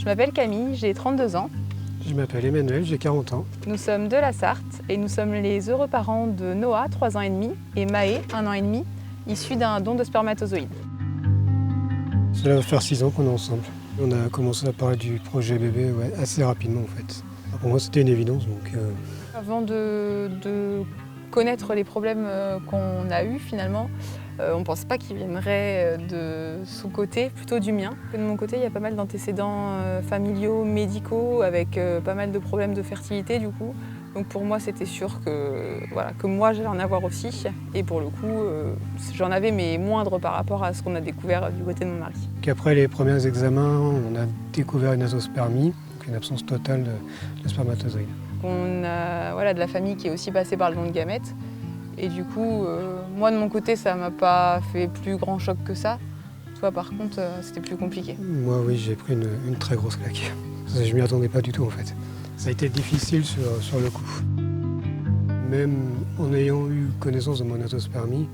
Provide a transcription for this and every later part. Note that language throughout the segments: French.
Je m'appelle Camille, j'ai 32 ans. Je m'appelle Emmanuel, j'ai 40 ans. Nous sommes de la Sarthe et nous sommes les heureux parents de Noah, 3 ans et demi, et Maë, 1 an et demi, issus d'un don de spermatozoïdes. Cela va faire 6 ans qu'on est ensemble. On a commencé à parler du projet bébé assez rapidement en fait. Pour moi c'était une évidence donc... Avant de connaître les problèmes qu'on a eus finalement, on ne pense pas qu'ils viendraient de son côté, plutôt du mien. De mon côté, il y a pas mal d'antécédents familiaux, médicaux, avec pas mal de problèmes de fertilité du coup. Donc pour moi, c'était sûr que moi, j'allais en avoir aussi. Et pour le coup, j'en avais, mais moindre par rapport à ce qu'on a découvert du côté de mon mari. Après les premiers examens, on a découvert une azospermie, donc une absence totale de spermatozoïdes. On a de la famille qui est aussi passée par le don de gamètes. Et du coup, moi de mon côté, ça m'a pas fait plus grand choc que ça. Toi par contre, c'était plus compliqué. Moi oui, j'ai pris une très grosse claque. Je m'y attendais pas du tout en fait. Ça a été difficile sur le coup. Même en ayant eu connaissance de mon azospermie,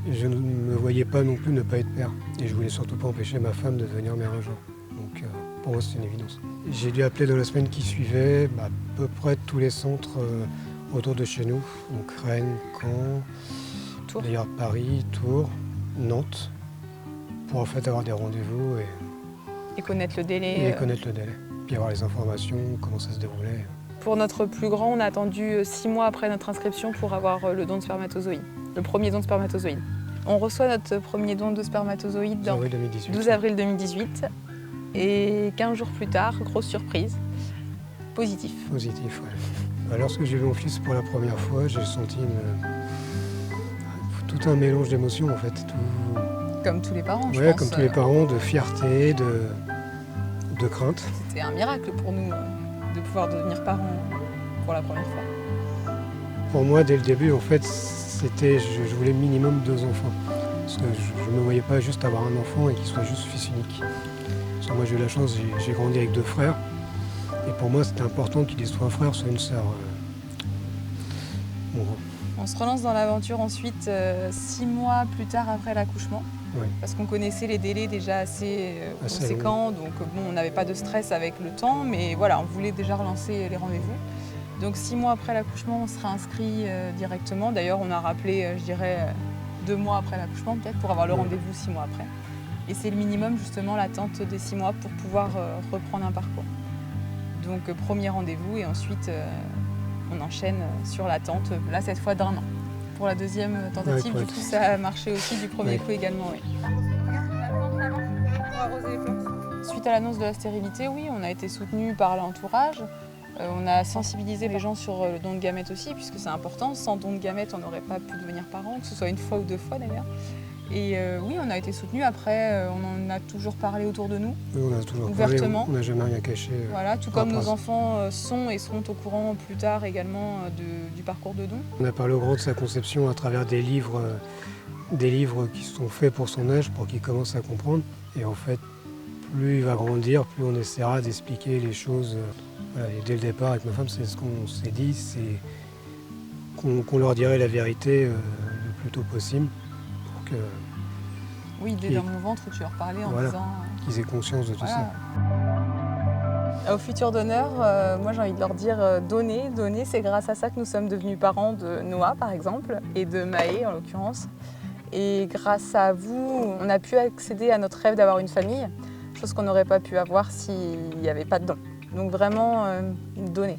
je ne me voyais pas non plus ne pas être père. Et je voulais surtout pas empêcher ma femme de devenir mère un jour. Donc pour moi, c'est une évidence. J'ai dû appeler dans la semaine qui suivait à peu près tous les centres autour de chez nous. Donc Rennes, Caen, Tours. D'ailleurs Paris, Tours, Nantes, pour en fait avoir des rendez-vous Et connaître le délai. et connaître le délai. Puis avoir les informations, comment ça se déroulait. Pour notre plus grand, on a attendu 6 mois après notre inscription pour avoir le don de spermatozoïdes, le premier don de spermatozoïdes. On reçoit notre premier don de spermatozoïdes dans 12 avril 2018 et 15 jours plus tard, grosse surprise, positif. Positif, ouais. Lorsque j'ai vu mon fils pour la première fois, j'ai senti tout un mélange d'émotions en fait. Comme tous les parents, je pense. Comme tous les parents, de fierté, de crainte. C'était un miracle pour nous de pouvoir devenir parents pour la première fois. Pour moi, dès le début, en fait, je voulais minimum 2 enfants. Parce que je ne me voyais pas juste avoir un enfant et qu'il soit juste fils unique. Parce que moi, j'ai eu la chance, j'ai grandi avec 2 frères. Et pour moi, c'était important qu'il ait soit un frère, soit une sœur. Bon. On se relance dans l'aventure ensuite 6 mois plus tard après l'accouchement. Oui. Parce qu'on connaissait les délais déjà assez conséquents, donc on n'avait pas de stress avec le temps, mais voilà, on voulait déjà relancer les rendez-vous. Donc 6 mois après l'accouchement, on sera inscrit directement. D'ailleurs, on a rappelé, je dirais, 2 mois après l'accouchement peut-être, pour avoir le rendez-vous 6 mois après. Et c'est le minimum, justement, l'attente des 6 mois pour pouvoir reprendre un parcours. Donc premier rendez-vous et ensuite on enchaîne sur l'attente, là cette fois d'1 an. Pour la deuxième tentative, du coup ça a marché aussi du premier coup également. Oui. Suite à l'annonce de la stérilité, oui, on a été soutenu par l'entourage. On a sensibilisé les gens sur le don de gamètes aussi, puisque c'est important. Sans don de gamètes, on n'aurait pas pu devenir parent, que ce soit 1 fois ou 2 fois d'ailleurs. Et oui, on a été soutenu. Après, on en a toujours parlé autour de nous, Oui, on a toujours ouvertement. Parlé, on n'a jamais rien caché. Voilà, tout comme nos enfants sont et seront au courant plus tard également du parcours de don. On a parlé au grand de sa conception à travers des livres qui sont faits pour son âge, pour qu'il commence à comprendre. Et en fait, plus il va grandir, plus on essaiera d'expliquer les choses. Voilà, et dès le départ, avec ma femme, c'est ce qu'on s'est dit, c'est qu'on leur dirait la vérité le plus tôt possible. Pour que, oui, dès dans mon ventre, tu leur parlais en disant... qu'ils aient conscience de tout ça. Aux futurs donneurs, moi j'ai envie de leur dire donner, c'est grâce à ça que nous sommes devenus parents de Noah par exemple, et de Maë en l'occurrence. Et grâce à vous, on a pu accéder à notre rêve d'avoir une famille, chose qu'on n'aurait pas pu avoir s'il n'y avait pas de don. Donc vraiment, donner.